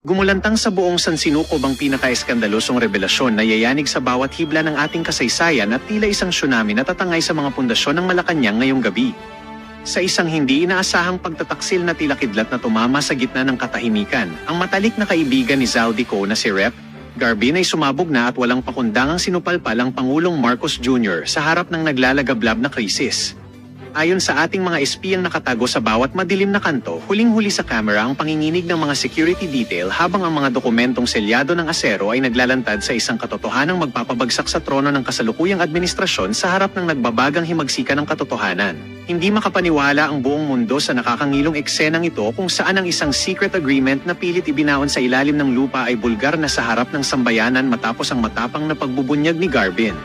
Gumulantang sa buong sansinukob ang pinaka-eskandalosong revelasyon na yayanig sa bawat hibla ng ating kasaysayan at tila isang tsunami na tatangay sa mga pundasyon ng Malacanang ngayong gabi. Sa isang hindi inaasahang pagtataksil na tila kidlat na tumama sa gitna ng katahimikan, ang matalik na kaibigan ni Zaldico na si Rep. Garbin ay sumabog na at walang pakundangang sinupalpal ang Pangulong Marcos Jr. sa harap ng naglalagablab na krisis. Ayon sa ating mga espiyang nakatago sa bawat madilim na kanto, huling-huli sa kamera ang panginginig ng mga security detail habang ang mga dokumentong selyado ng asero ay naglalantad sa isang katotohanang magpapabagsak sa trono ng kasalukuyang administrasyon sa harap ng nagbabagang himagsikan ng katotohanan. Hindi makapaniwala ang buong mundo sa nakakangilong eksenang ito kung saan ang isang secret agreement na pilit ibinaon sa ilalim ng lupa ay bulgar na sa harap ng sambayanan matapos ang matapang na pagbubunyag ni Garbin.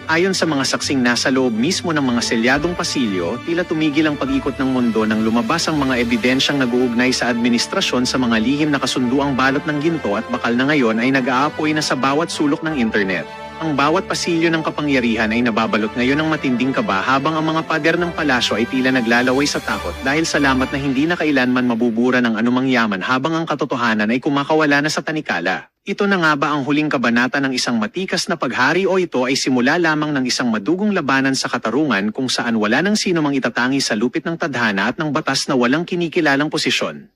Ayon sa mga saksing nasa loob mismo ng mga selyadong pasilyo, tila tumigil ang pag-ikot ng mundo nang lumabas ang mga ebidensyang nag-uugnay sa administrasyon sa mga lihim na kasunduang balot ng ginto at bakal na ngayon ay nag-aapoy na sa bawat sulok ng internet. Ang bawat pasilyo ng kapangyarihan ay nababalot ngayon ng matinding kaba habang ang mga pader ng palasyo ay tila naglalaway sa takot dahil salamat na hindi na kailanman mabubura ng anumang yaman habang ang katotohanan ay kumakawala na sa tanikala. Ito na nga ba ang huling kabanata ng isang matikas na paghari o ito ay simula lamang ng isang madugong labanan sa katarungan kung saan wala nang sino mang itatangi sa lupit ng tadhana at ng batas na walang kinikilalang posisyon?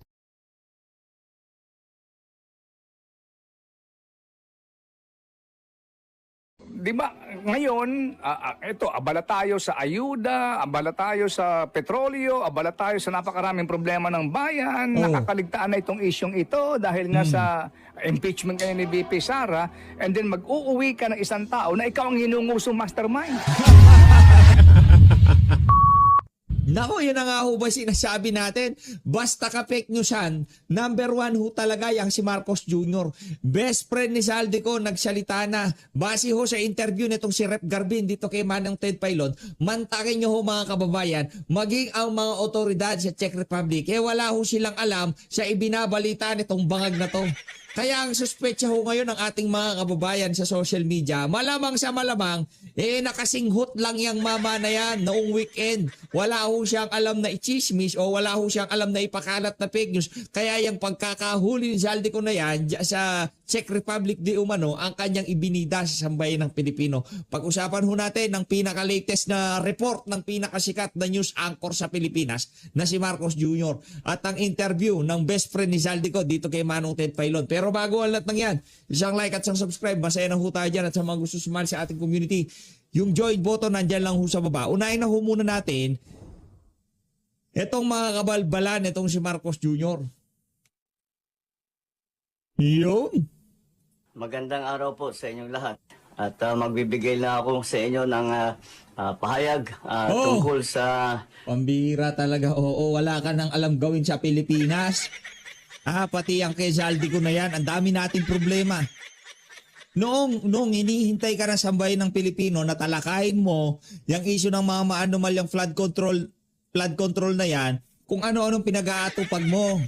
Di ba, ngayon, ito, abala tayo sa ayuda, abala tayo sa petrolyo, abala tayo sa napakaraming problema ng bayan, nakakaligtaan na itong isyong ito dahil nga sa impeachment kayo ni VP Sara, and then mag-uuwi ka ng isang tao na ikaw ang hinungusong mastermind. Nako, yun na nga ho ba sinasabi natin? Basta ka fake news yan, number one ho talaga yung si Marcos Jr. Best friend ni Zaldico, nagsalita na. Base ho sa interview nitong si Rep. Garbin dito kay Manong Ted Pailon, mantakin nyo ho mga kababayan, maging ang mga otoridad sa Czech Republic, wala ho silang alam sa ibinabalita nitong bangag na to. Kaya ang suspetsa ho ngayon ng ating mga kababayan sa social media, malamang sa malamang, nakasinghot lang yung mama na yan noong weekend. Wala ho siyang alam na i-chismis o wala ho siyang alam na ipakalat na fake news. Kaya yung pagkakahuli ni Zaldico na yan sa Czech Republic di umano, ang kanyang ibinida sa sambayan ng Pilipino. Pag-usapan ho natin ng pinaka-latest na report ng pinakasikat na news anchor sa Pilipinas na si Marcos Jr. At ang interview ng best friend ni Zaldico dito kay Manong Ted Pailon. Pero bago ang lahat ng yan, isang like at isang subscribe, masaya na ho tayo dyan at sa mga gusto sumali sa ating community, yung join button nandyan lang ho sa baba. Unahin na ho muna natin itong mga kabalbalan itong si Marcos Jr. Yun. Magandang araw po sa inyong lahat. At magbibigay na ako sa inyo ng pahayag tungkol sa... Pambira talaga. Oo, wala ka nang alam gawin sa Pilipinas. Pati ang kay Zaldico na yan, ang dami nating problema. Noong hinihintay ka na sambahin ng Pilipino na talakayin mo yung issue ng mga maanumalyang flood control na yan, kung ano-anong pinag-aatupag mo.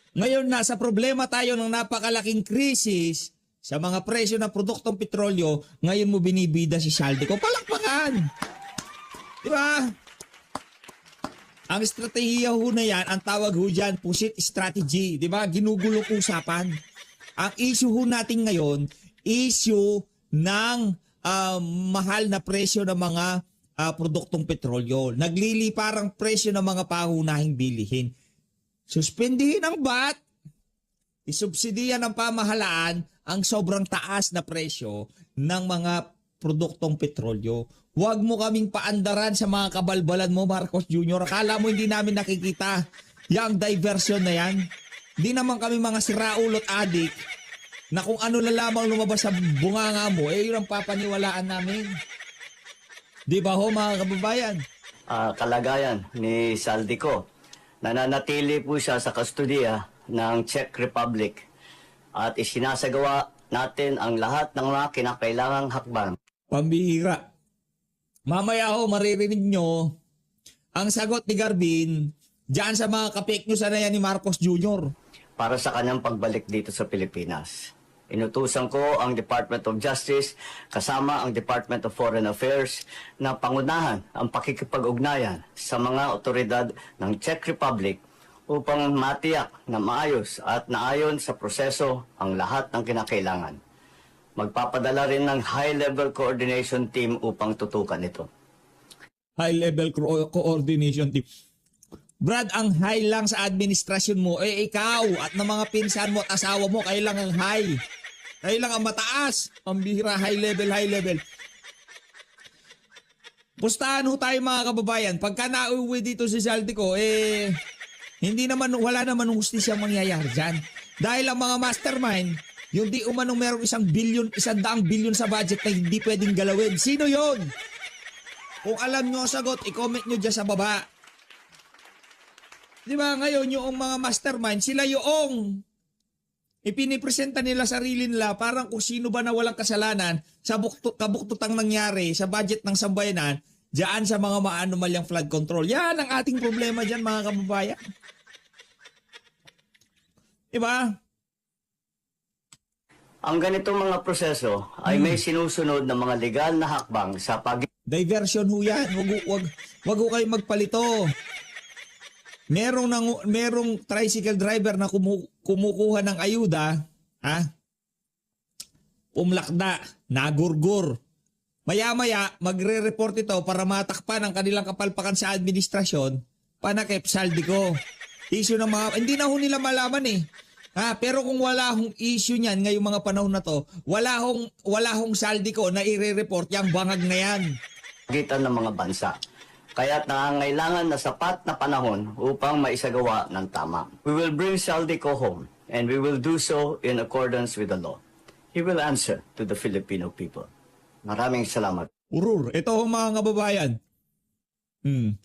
Ngayon, nasa problema tayo ng napakalaking krisis sa mga presyo ng produktong petrolyo, ngayon mo binibida si Zaldico. Palakpakan! Di ba? Ang estratehiya ho na yan, ang tawag ho dyan, pusit strategy. Di ba? Ginugulong usapan. Ang issue ho natin ngayon, issue ng mahal na presyo ng mga produktong petrolyo. Naglilipa ang presyo ng mga pangunahing bilihin. Suspendihin ang VAT, isubsidiyan ng pamahalaan ang sobrang taas na presyo ng mga produktong petrolyo. Huwag mo kaming paandaran sa mga kabalbalan mo, Marcos Jr. Akala mo hindi namin nakikita yung diversion na yan. Hindi naman kami mga siraulot adik na kung ano na lamang lumabas sa bunganga mo, yun ang papaniwalaan namin. Di ba ho mga kababayan? Kalagayan ni Zaldico. Nananatili po siya sa kustodiya ng Czech Republic at isinasagawa natin ang lahat ng mga kinakailangang hakbang. Pambihira. Mamaya ho, maririnig nyo ang sagot ni Garbin dyan sa mga ka-fake news na yan ni Marcos Jr. Para sa kanyang pagbalik dito sa Pilipinas. Inutusan ko ang Department of Justice kasama ang Department of Foreign Affairs na pangunahan ang pakikipag-ugnayan sa mga otoridad ng Czech Republic upang matiyak na maayos at naayon sa proseso ang lahat ng kinakailangan. Magpapadala rin ng high-level coordination team upang tutukan ito. High-level coordination team. Brad, ang high lang sa administrasyon mo, ikaw at ng mga pinsan mo at asawa mo, kayo lang ang high. Kayo lang ang mataas. Pambihira, high level. Pustahan ho tayo mga kababayan. Pagka nauwi dito si Saldico, wala naman hustisya mangyayari dyan. Dahil ang mga mastermind, yung di umanong merong 100 billion sa budget na hindi pwedeng galawin. Sino yon? Kung alam nyo ang sagot, i-comment nyo dyan sa baba. Di ba ngayon yung mga mastermind, sila yung ipinipresenta nila sarili nila parang kung sino ba na walang kasalanan sa kabuktutang nangyari sa budget ng sambayanan diyan sa mga maanomalyang flood control. Yan ang ating problema diyan mga kababayan. Diba? Ang ganitong mga proseso ay may sinusunod na mga legal na hakbang sa Diversion ho yan. Wag ho kayo magpalito. Merong tricycle driver na kumukuha ng ayuda, umlakda, nagurgur. Maya-maya, magre-report ito para matakpan ang kanilang kapalpakan sa administrasyon, panakip Saldico. Issue ng mga, hindi na ho nila malaman eh. Pero kung wala hong issue niyan ngayong mga panahon na to, wala hong Saldico na i-report yung bangag na yan. Pagitan ng mga bansa. Kaya't nangangailangan na sapat na panahon upang maisagawa ng tama. We will bring Saldico home and we will do so in accordance with the law. He will answer to the Filipino people. Maraming salamat. Urur, ito ho mga kababayan.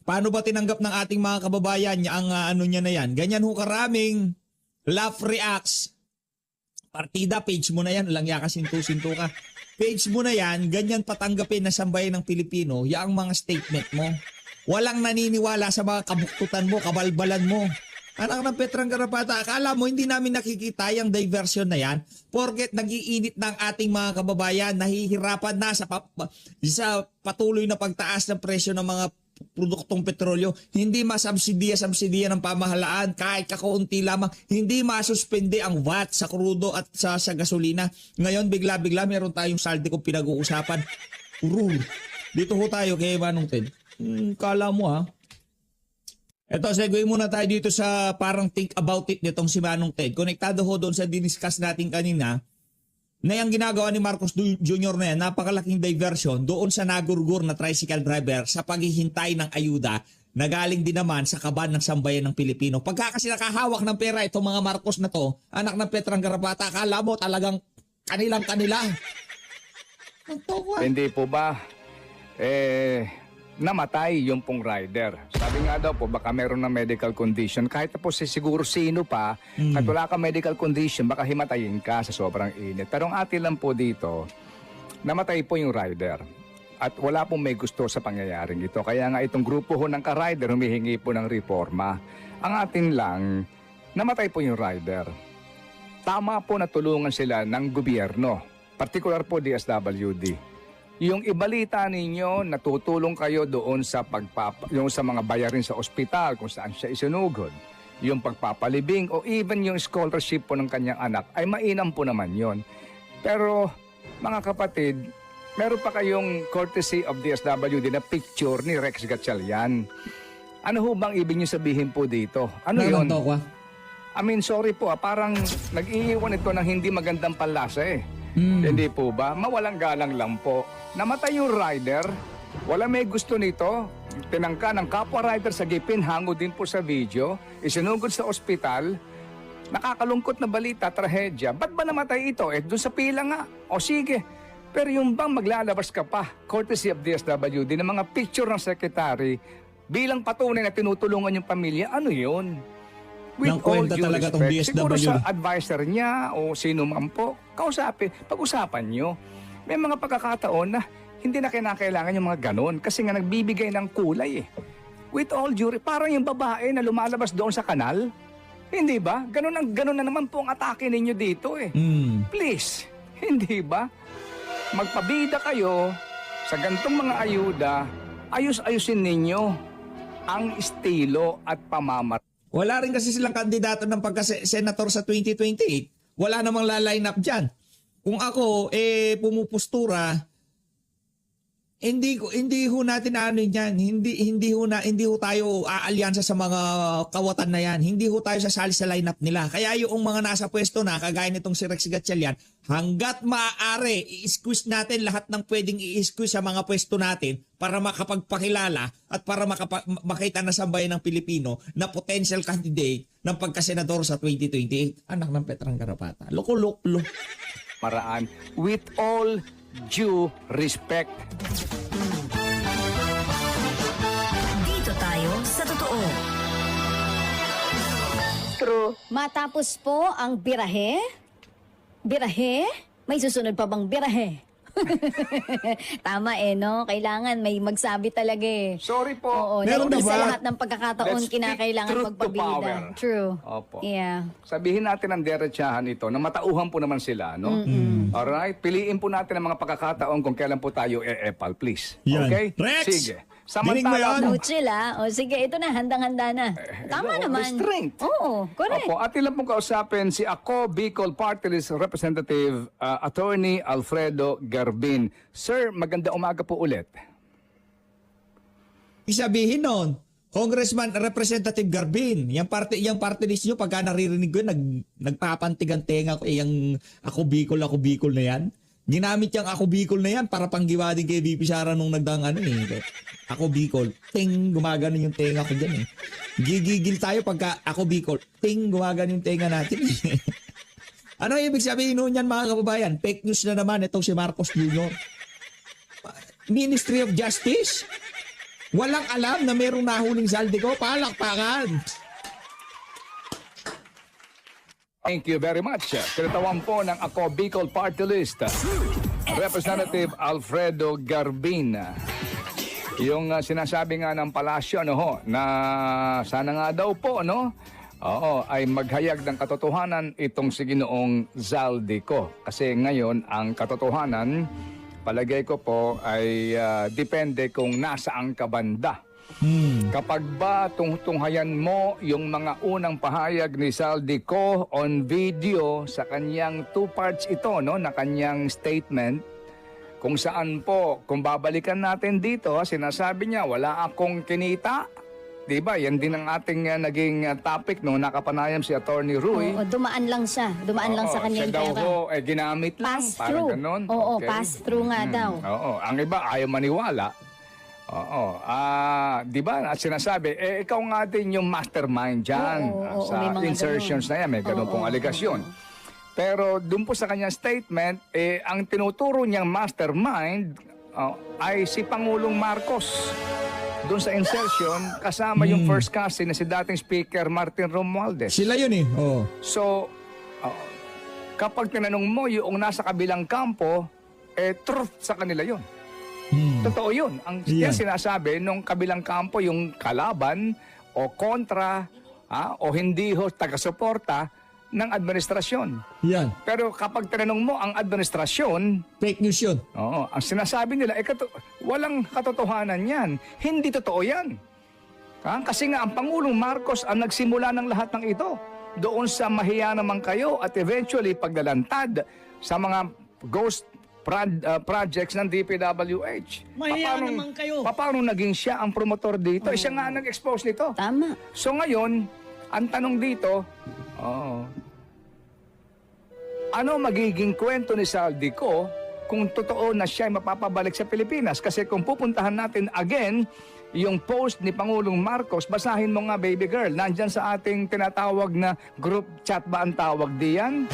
Paano ba tinanggap ng ating mga kababayan ang niya na yan? Ganyan ho karaming laugh reacts. Partida, page mo na yan. Walang yaka, sinto-sinto ka. Page mo na yan, ganyan patanggapin na sambayan ng Pilipino, yaang mga statement mo. Walang naniniwala sa mga kabuktutan mo, kabalbalan mo. Anak ng Petrang Garapata, akala mo hindi namin nakikita yung diversion na yan porket nagiinit ng ating mga kababayan, nahihirapan na sa patuloy na pagtaas ng presyo ng mga produktong petrolyo, hindi masubsidiya ng pamahalaan kahit kakaunti lamang, hindi masuspende ang VAT sa krudo at sa gasolina. Ngayon bigla-bigla meron tayong Saldico pinag-uusapan. Dito ho tayo kay Manong Ted. Kala mo ha. Eto, segue muna tayo dito sa parang think about it nitong si Manong Ted. Konektado ho doon sa diniscuss natin kanina na yung ginagawa ni Marcos Jr. na yan, napakalaking diversion doon sa nagurgur na tricycle driver sa paghihintay ng ayuda na galing din naman sa kaban ng sambayan ng Pilipino. Pagka kasi nakahawak ng pera itong mga Marcos na to, anak ng Petrang Garapata, akala mo talagang kanilang-kanila. Hindi po ba? Namatay yung pong rider. Sabi nga daw po, baka meron ng medical condition. Kahit na po siguro sino pa, at wala ka medical condition, baka himatayin ka sa sobrang init. Pero ang atin lang po dito, namatay po yung rider. At wala pong may gusto sa pangyayaring ito. Kaya nga itong grupo ho ng ka-rider, humihingi po ng reforma. Ang atin lang, namatay po yung rider. Tama po na tulungan sila ng gobyerno. Partikular po DSWD. Yung ibalita ninyo, natutulong kayo doon sa yung sa mga bayarin sa ospital kung saan siya isinugod. Yung pagpapalibing o even yung scholarship po ng kanyang anak ay mainam po naman yon. Pero mga kapatid, meron pa kayong courtesy of DSWD na picture ni Rex Gatchalian. Ano ho bang ibig niyo sabihin po dito? Ano yun? I mean, sorry po, parang nag-iiwan ito ng hindi magandang panlasa eh. Hindi po ba? Mawalang galang lang po. Namatay yung rider, wala may gusto nito. Tinangka ng kapwa rider sa gipin, hango din po sa video, isinugod sa ospital. Nakakalungkot na balita, trahedya. Ba't ba namatay ito? Doon sa pila nga. O sige. Pero yung bang maglalabas ka pa, courtesy of DSWD, ng mga picture ng secretary, bilang patunay na tinutulungan yung pamilya, ano yun? With all due respect, siguro sa advisor niya o sino man po, pag-usapan nyo. May mga pagkakataon na hindi na kinakailangan yung mga ganon kasi nga nagbibigay ng kulay eh. With all due respect, parang yung babae na lumalabas doon sa kanal, hindi ba? Ganon na naman po ang atake ninyo dito eh. Please, hindi ba? Magpabida kayo sa gantong mga ayuda, ayus-ayusin ninyo ang estilo at pamamaraan. Wala rin kasi silang kandidato ng pagka-senator sa 2028. Wala namang line up dyan. Kung ako, pumupustura, hindi ho natin ano yan. Hindi ho tayo aalyansa sa mga kawatan na yan. Hindi ho tayo sasali sa lineup nila. Kaya yung mga nasa pwesto na, kagaya nitong si Rex Gatchalian, hanggat maaari, i-squeeze natin lahat ng pwedeng i-squeeze sa mga pwesto natin para makapagpakilala at para makita na sa bayan ng Pilipino na potential candidate ng pagkasenador sa 2028. Anak ng Petrang Garapata. Loko-loko. Maraan. With all due respect. Dito tayo sa totoo. True. Matapos po ang birahe? Birahe? May susunod pa bang birahe? Tama no? Kailangan may magsabi talaga eh. Sorry po. Oo, Meron na na ba? sa lahat ng pagkakataon Let's speak kinakailangan truth to magpabida. power. True. Opo. Yeah. Sabihin natin ang derechahan ito na matauhan po naman sila, no? Alright? Piliin po natin ang mga pagkakataon kung kailan po tayo e-epal, please. Yan. Okay? Rex! Sige. Dinig mo yan? No chill O sige, ito na, handang-handa na. Tama hello, naman. restraint. Oo, correct. Opo, at ilan pong kausapin si Ako Bicol Party List Representative Attorney Alfredo Garbin. Sir, maganda umaga po ulit. Isabihin nun, Congressman Representative Garbin, yung party list nyo, pagka naririnig ko yun, nagpapantig ang tenga ko, yung ako Bicol na yan. Ginamit yung ako Bicol na yan para panggiwa din kay VP Sara nung nagdang ako Bicol, ting, gumagano yung tenga ko dyan eh. Gigigil tayo pagka ako Bicol, ting, gumagano yung tenga natin eh. Ano ibig sabihin nun yan mga kababayan? Fake news na naman itong si Marcos Jr. Ministry of Justice? Walang alam na mayroong nahuling Zaldico? Palakpakan! Thank you very much. Kinatawan po ng Ako Bicol Party List, Representative Alfredo Garbin. Yung sinasabi nga ng palasyo na sana nga daw po ay maghayag ng katotohanan itong si Ginoong Zaldico. Kasi ngayon ang katotohanan, palagay ko po ay depende kung nasaan ka banda. Kapag ba tunghayan mo yung mga unang pahayag ni Zaldico on video sa kanyang two parts ito na kanyang statement, kung saan po, kung babalikan natin dito, sinasabi niya, wala akong kinita. Diba? Yan din ang ating naging topic nakapanayam si Attorney Rui. Oo, dumaan lang siya. Dumaan lang sa kanya yung siya pera. daw ginamit lang. Pass Parang through. ganun. Oo, Okay. pass through nga daw. Oo, ang iba ayaw maniwala. Oo. Di ba? At sinasabi, ikaw nga din yung mastermind dyan. Oo, Sa may mga insertions na yan, may ganun pong aligasyon. Pero dun po sa kanyang statement, ang tinuturo niyang mastermind ay si Pangulong Marcos. Doon sa insertion, kasama yung first cousin na si dating Speaker Martin Romualdez. Sila yun eh. Oo. So, kapag tinanong mo yung nasa kabilang kampo, truth sa kanila yun. Totoo yun. Ang yan sinasabi nung kabilang kampo, yung kalaban o kontra o hindi ho taga-suporta ng administrasyon. Yan. Pero kapag tinanong mo ang administrasyon, Fake news yun. ang sinasabi nila, walang katotohanan yan. Hindi totoo yan. Kasi nga ang Pangulong Marcos ang nagsimula ng lahat ng ito. Doon sa mahiya naman kayo at eventually pagdalantad sa mga ghost projects ng DPWH. Mahiya naman kayo. Paano naging siya ang promotor dito? Siya nga ang nag-expose nito. Tama. So ngayon, ang tanong dito, ano magiging kwento ni Zaldico kung totoo na siya ay mapapabalik sa Pilipinas? Kasi kung pupuntahan natin again, yung post ni Pangulong Marcos, basahin mo nga baby girl, nandyan sa ating tinatawag na group chat ba ang tawag diyan?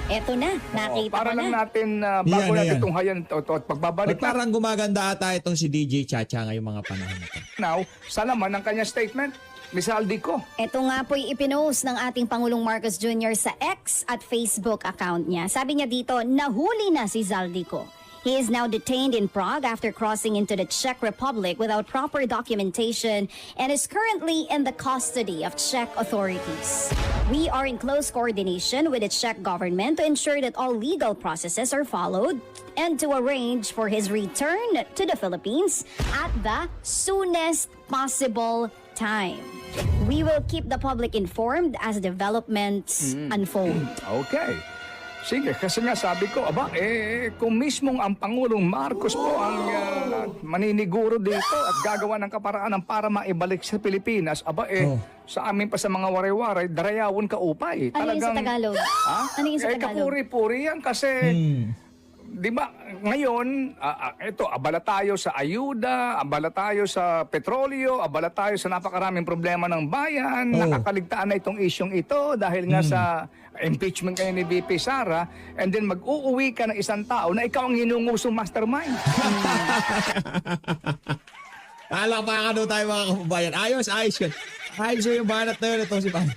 Eto na, nakita Para ko lang na. natin, bago Yan, natin yan. tunghayan ito at pagbabalik Ba't parang gumaganda ata itong si DJ Chacha ngayong mga panahon na ito? now, sa laman ng kanyang statement ni Zaldico. Ito nga po'y ipinost ng ating Pangulong Marcos Jr. sa X at Facebook account niya. Sabi niya dito, nahuli na si Zaldico. He is now detained in Prague after crossing into the Czech Republic without proper documentation and is currently in the custody of Czech authorities. We are in close coordination with the Czech government to ensure that all legal processes are followed and to arrange for his return to the Philippines at the soonest possible time. We will keep the public informed as developments unfold. Okay. Sige, kasi nga sabi ko, kung mismong ang Pangulong Marcos po ang maniniguro dito at gagawa ng kaparaanan para maibalik sa Pilipinas, sa amin pa sa mga waray-waray, darayawon ka upay. Ano yun sa Tagalog? Ha? Ano yun sa Tagalog? Kapuri-puri yan kasi, di ba, ngayon, abala tayo sa ayuda, abala tayo sa petrolyo, abala tayo sa napakaraming problema ng bayan, nakakaligtaan na itong isyong ito dahil nga sa impeachment kayo ni VP Sara, and then mag-uuwi ka ng isang tao na ikaw ang hinungusong mastermind. Alapakan daw tayo mga kababayan. Ayos yun. Ayos yung banat na yun. Ito si Pablo.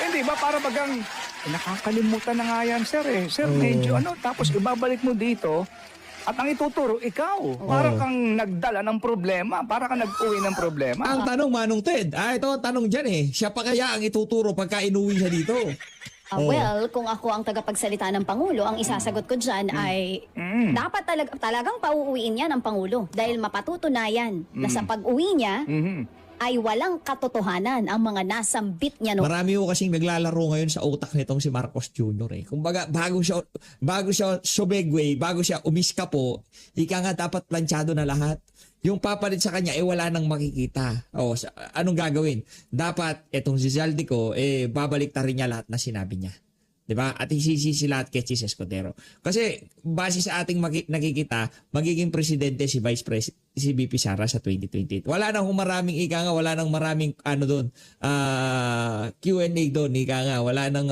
Hindi ba para bagang nakakalimutan na nga yan, sir eh. Sir, medyo tapos ibabalik mo dito at ang ituturo, ikaw. Para kang nagdala ng problema, para kang nag-uwi ng problema. Ang tanong, Manong Ted, ito ang tanong dyan eh. Siya pa kaya ang ituturo pagka inuwi siya dito? Well, kung ako ang tagapagsalita ng Pangulo, ang isasagot ko dyan ay dapat talagang pauuwiin niya ng Pangulo dahil mapatutunayan na sa pag-uwi niya ay walang katotohanan ang mga nasambit niya noon. Marami ko kasing naglalaro ngayon sa utak nitong si Marcos Jr. eh. Kumbaga, bago siya subegway, bago siya umiska po, ika nga dapat planchado na lahat. Yung papalit sa kanya, wala nang makikita. Anong gagawin? Dapat, etong si Zaldico, babalik ta rin niya lahat na sinabi niya. Diba? At isisisi lahat kay Chis Escudero. Kasi, base sa ating nakikita, magiging presidente si Vice President, si VP Sara sa 2028. Wala nang maraming wala nang maraming doon, Q&A doon, wala nang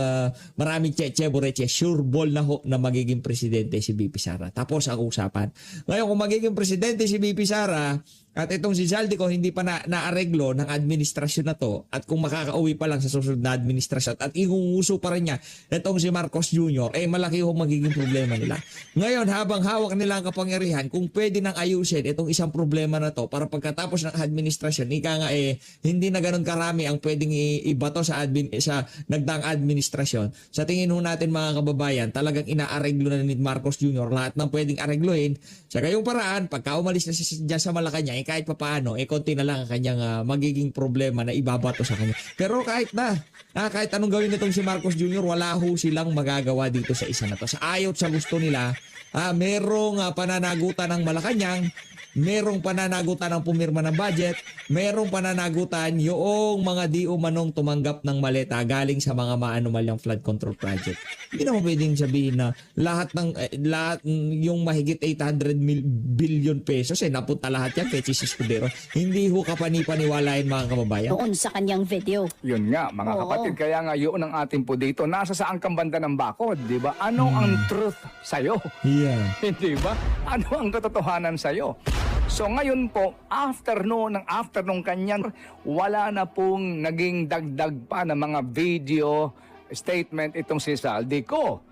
maraming cheche-boreche, sure ball na magiging presidente si VP Sara. Tapos ang usapan. Ngayon, kung magiging presidente si VP Sara, at itong si Zaldico hindi pa naareglo ng administrasyon na to, at kung makakauwi pa lang sa susunod na administrasyon at iunguso pa rin niya itong si Marcos Jr., malaki yung magiging problema nila. Ngayon, habang hawak nila ang kapangyarihan, kung pwede nang ayusin itong isang problema na to para pagkatapos ng administrasyon, hindi na ganun karami ang pwedeng ibato sa nagdaang administrasyon. Sa tingin ho natin mga kababayan, talagang inaareglo na ni Marcos Jr. lahat ng pwedeng areglohin. Sa gayong paraan, pagka umalis na siya sa Malacanang, kahit papaano, konti na lang ang kanyang magiging problema na ibabato sa kanya. Pero kahit anong gawin nitong si Marcos Jr., wala ho silang magagawa dito sa isa na to. Sa ayaw sa gusto nila, merong pananagutan ng Malacanang, merong pananagutan ng pumirma ng budget, merong pananagutan yung mga di umanong tumanggap ng maleta galing sa mga maanumalyang flood control project. Hindi naman pwedeng sabihin na lahat yung mahigit 800 billion pesos napunta lahat yan kay Chis Escudero. Hindi ho kapanipaniwalain mga kababayan. Noon sa kanyang video. Yun nga, mga kapatid, kaya nga yun ang ating po dito. Nasa saan kang banda ng bakod, di ba? Ano ang truth sa'yo? Yeah. Hindi ba? Ano ang katotohanan sa'yo? So ngayon po, after nung kanyang, wala na pong naging dagdag pa ng mga video statement itong si Zaldico.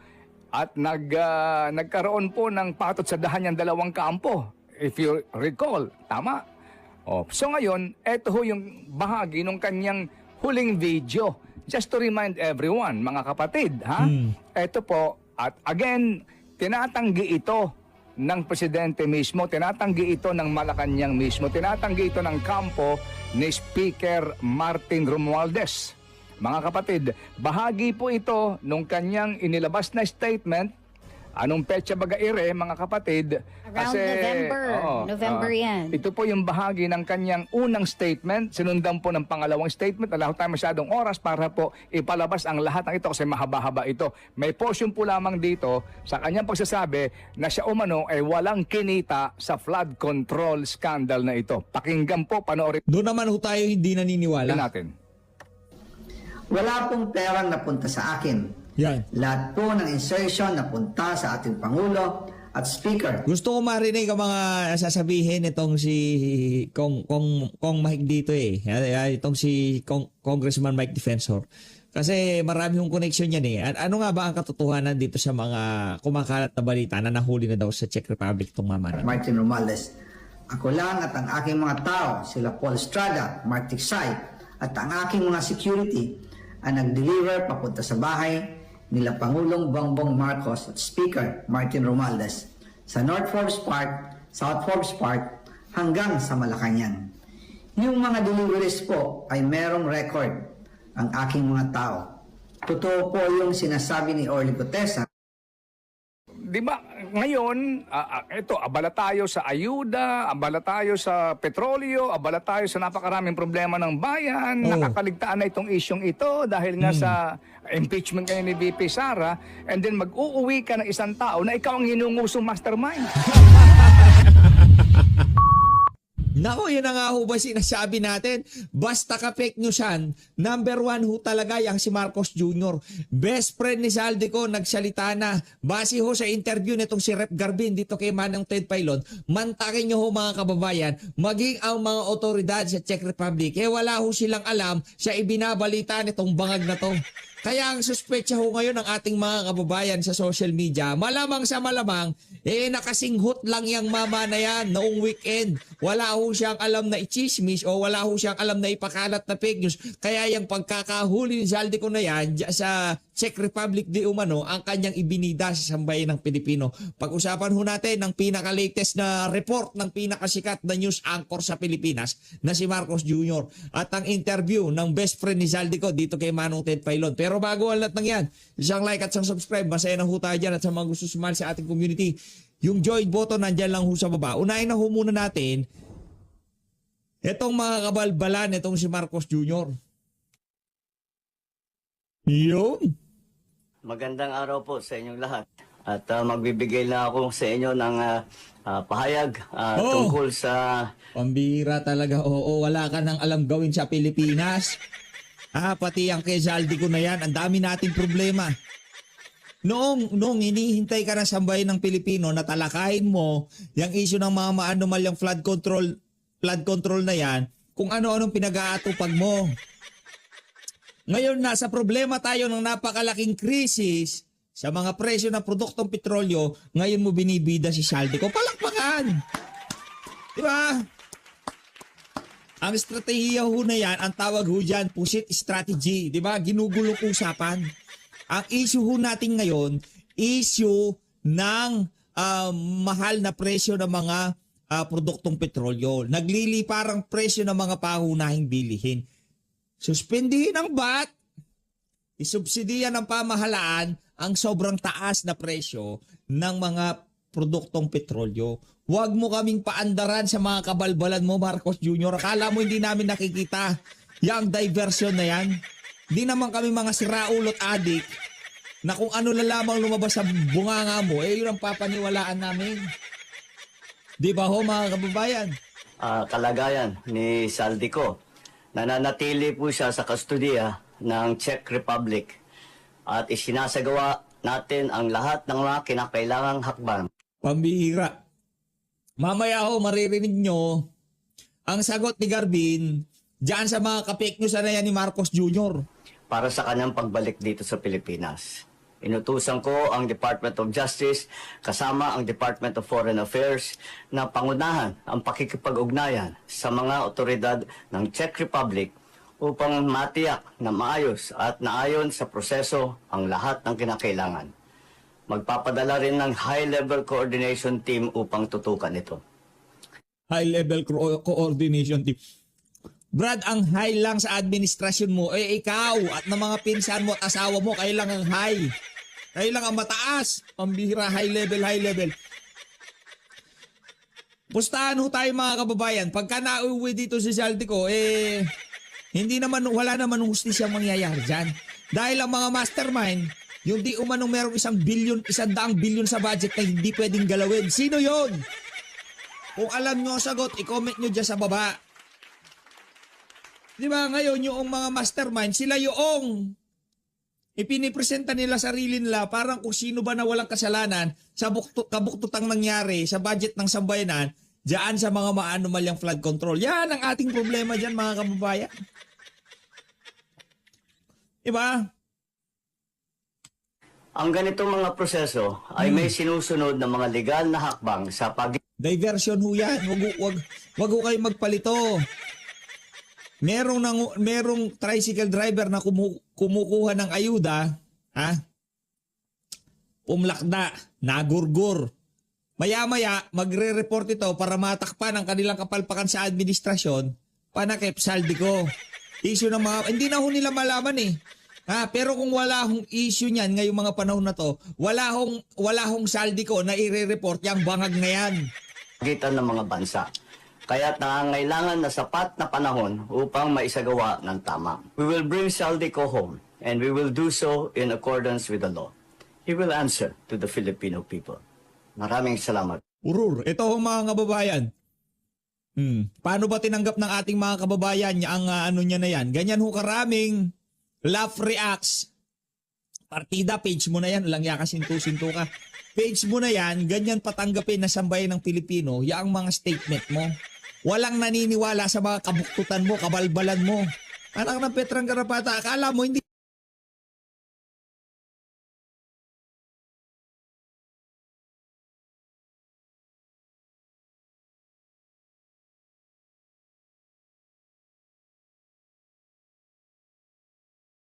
At nagkaroon po ng patot sa dahan yung dalawang kampo. If you recall, tama? So ngayon, eto ho yung bahagi ng kanyang huling video. Just to remind everyone, mga kapatid, eto po, at again, tinatanggi ito ng presidente mismo, tinatanggi ito ng Malacanang mismo, tinatanggi ito ng kampo ni Speaker Martin Romualdez. Mga kapatid, bahagi po ito nung kanyang inilabas na statement. Anong petsa baga mga kapatid? Around November yan. Ito po yung bahagi ng kanyang unang statement. Sinundan po ng pangalawang statement. Wala tayo masyadong oras para po ipalabas ang lahat ng ito kasi mahaba-haba ito. May portion po lamang dito sa kanyang pagsasabi na siya umano ay walang kinita sa flood control scandal na ito. Pakinggan po, panoorin Doon naman ho tayo hindi naniniwala. natin. Wala pong perang napunta sa akin. Yan. Lahat po ng insertion napunta sa ating Pangulo at Speaker. Gusto ko marinig ang mga sasabihin itong si Kong Mike dito itong si Congressman Mike Defensor. Kasi marami yung connection yan Ano nga ba ang katotohanan dito sa mga kumakalat na balita na nahuli na daw sa Czech Republic itong mama na? Martin Romualdez. Ako lang at ang aking mga tao, sila Paul Estrada, Mark Tiksay, at ang aking mga security ang nag-deliver papunta sa bahay nila Pangulong Bongbong Marcos at Speaker Martin Romualdez sa North Forbes Park, South Forbes Park hanggang sa Malacanang. Yung mga deliveries po ay merong record ang aking mga tao. Totoo po yung sinasabi ni Orly Gutesa. Di ba, ngayon, ito, abala tayo sa ayuda, abala tayo sa petrolyo, abala tayo sa napakaraming problema ng bayan, nakakaligtaan na itong isyong ito dahil nga sa impeachment kayo ni VP Sara, and then mag-uuwi ka ng isang tao na ikaw ang hinungusong mastermind. Nako, yun na nga ho ba sinasabi natin? Basta ka-fake news yan, number one ho talaga yung si Marcos Jr. Best friend ni Zaldico, nagsalita na. Base ho sa interview nitong si Rep. Garbin dito kay Manong Ted Filon, mantakin nyo ho mga kababayan, maging ang mga otoridad sa Czech Republic, wala ho silang alam sa ibinabalita nitong bangag na to. Kaya ang suspetsa ho ngayon ng ating mga kababayan sa social media, malamang sa malamang, nakasinghot lang yung mama na yan noong weekend. Wala ho siyang alam na i-chismis o wala ho siyang alam na ipakalat na fake news. Kaya yung pagkakahuli ni Zaldico na yan sa Czech Republic di umano, ang kanyang ibinida sa sambayan ng Pilipino. Pag-usapan ho natin ng pinaka-latest na report ng pinakasikat na news anchor sa Pilipinas na si Marcos Jr. At ang interview ng best friend ni Zaldico dito kay Manong Ted Filon. Pero bago ang lahat ng yan, isang like at isang subscribe, masaya na ho tayo dyan at sa mga gusto sumali sa ating community, yung join button nandyan lang ho sa baba. Unahin na ho muna natin itong mga kabalbalan, itong si Marcos Jr. Yun. Magandang araw po sa inyong lahat. At magbibigay na ako sa inyo ng pahayag tungkol sa... Pambira talaga. Oo, wala ka nang alam gawin sa Pilipinas. Pati ang kay Zaldico na yan, ang dami nating problema. Noong hinihintay ka na sambahin ng Pilipino na talakayin mo yung issue ng mga maanumalyang flood control na yan, kung ano-anong pinag-aatupag mo. Ngayon, nasa problema tayo ng napakalaking krisis sa mga presyo ng produktong petrolyo, ngayon mo binibida si Zaldico. Palakpakan! Di ba? Ang estratehiya ho na yan, ang tawag ho dyan, push-it strategy. Di ba? Ginugulong usapan. Ang issue ho natin ngayon, issue ng mahal na presyo ng mga produktong petrolyo. Nagliliparang presyo ng mga pangunahing bilihin. Suspendihin ang VAT, isubsidiyan ng pamahalaan ang sobrang taas na presyo ng mga produktong petrolyo. Huwag mo kaming paandaran sa mga kabalbalan mo, Marcos Jr. Akala mo hindi namin nakikita yung diversion na yan. Hindi naman kami mga siraulot adik na kung ano na lamang lumabas sa bunganga mo, yun ang papaniwalaan namin. Di ba ho mga kababayan? kalagayan ni Zaldico. Nananatili po siya sa kustodiya ng Czech Republic at isinasagawa natin ang lahat ng mga kinakailangang hakbang. Pambihira. Mamaya ho, maririnig nyo ang sagot ni Garbin diyan sa mga ka-fake news na yan ni Marcos Jr. Para sa kanyang pagbalik dito sa Pilipinas. Inutusan ko ang Department of Justice kasama ang Department of Foreign Affairs na pangunahan ang pakikipag-ugnayan sa mga otoridad ng Czech Republic upang matiyak na maayos at naayon sa proseso ang lahat ng kinakailangan. Magpapadala rin ng high-level coordination team upang tutukan ito. High-level coordination team. Brad, ang high lang sa administrasyon mo, ikaw at ng mga pinsan mo at asawa mo, kayo lang ang high. Kayo lang ang mataas. Pambihira, high level. Pustahan ho tayo mga kababayan. Pagka nauwi dito si Zaldico, wala naman hustisya mangyayari dyan. Dahil ang mga mastermind, yung di umanong merong 1 billion sa budget na hindi pwedeng galawin. Sino yon? Kung alam nyo ang sagot, i-comment nyo dyan sa baba. Di ba ngayon yung mga mastermind, sila yung ipinipresenta nila sarili nila parang kung sino ba na walang kasalanan sa kabuktutang nangyari sa budget ng sambayanan diyan sa mga maanumalyang flood control. Yan ang ating problema diyan mga kababayan. Diba? Ang ganitong mga proseso ay may sinusunod na mga legal na hakbang sa Diversion ho yan. Wag ho kayo magpalito. Merong tricycle driver na kumukuha ng ayuda, umlakda, nagurgur. Maya-maya, magre-report ito para matakpan ang kanilang kapalpakan sa administrasyon, panakip Saldico. Issue ng mga, hindi na ho nila malaman eh. Pero kung wala hong issue niyan ngayong mga panahon na to, wala hong Saldico na i-report yung bangag na yan. Gitan ng mga bansa. Kaya't nangangailangan na sapat na panahon upang maisagawa ng tama. We will bring Saldico home and we will do so in accordance with the law. He will answer to the Filipino people. Maraming salamat. Urur, ito ho mga kababayan. Paano ba tinanggap ng ating mga kababayan ang ano niya na yan? Ganyan ho karaming laugh reacts. Partida, page mo na yan. Walang yaka, sinto-sinto ka. Page mo na yan, ganyan patanggapin na sambayan ng Pilipino, yaang mga statement mo. Walang naniniwala sa mga kabuktutan mo, kabalbalan mo. Anak ng Petrang Garapata, akala mo hindi